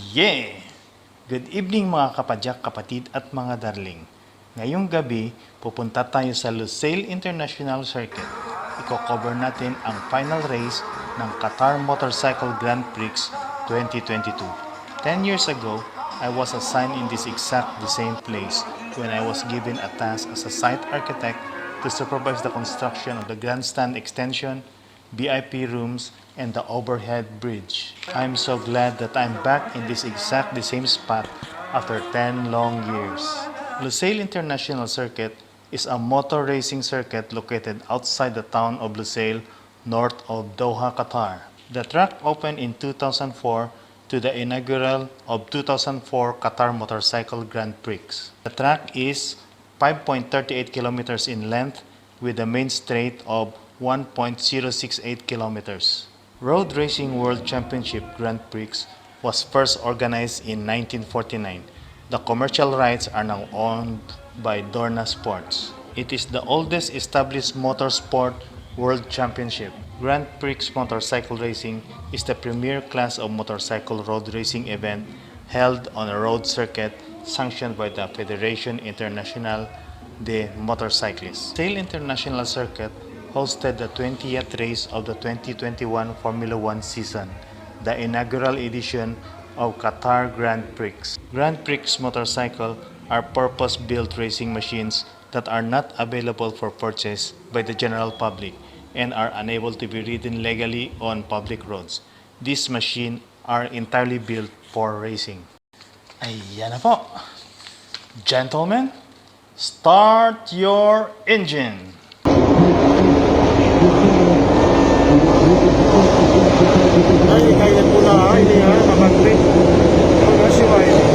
Yeah! Good evening mga kapadyak, kapatid at mga darling. Ngayong gabi, pupunta tayo sa Lusail International Circuit. Iko-cover natin ang final race ng Qatar Motorcycle Grand Prix 2022. 10 years ago, I was assigned in this exact the same place when I was given a task as a site architect to supervise the construction of the grandstand extension, VIP rooms, and the overhead bridge. I'm so glad that I'm back in this exact the same spot after 10 long years. Lusail International Circuit is a motor racing circuit located outside the town of Lusail, north of Doha, Qatar. The track opened in 2004 to the inaugural of 2004 Qatar Motorcycle Grand Prix. The track is 5.38 kilometers in length with a main straight of 1.068 kilometers. Road Racing World Championship Grand Prix was first organized in 1949. The commercial rights are now owned by Dorna Sports. It is the oldest established motorsport world championship. Grand Prix motorcycle racing is the premier class of motorcycle road racing event held on a road circuit sanctioned by the Fédération Internationale des Motorcyclistes. Lusail International Circuit hosted the 20th race of the 2021 Formula 1 season, the inaugural edition of Qatar Grand Prix. Grand Prix motorcycle are purpose-built racing machines that are not available for purchase by the general public and are unable to be ridden legally on public roads. These machines are entirely built for racing. Ayan na po. Gentlemen, start your engine. Ay, kaya pula ha, ini ha, kapatid. Magkasiway.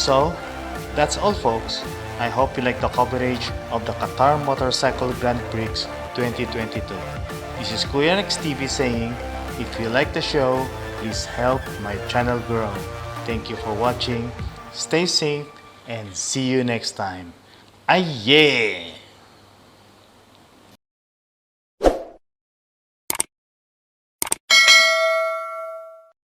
So, that's all folks. I hope you like the coverage of the Qatar Motorcycle Grand Prix 2022. This is Kuya Rex TV saying, if you like the show, please help my channel grow. Thank you for watching. Stay safe and see you next time. Ay yeah!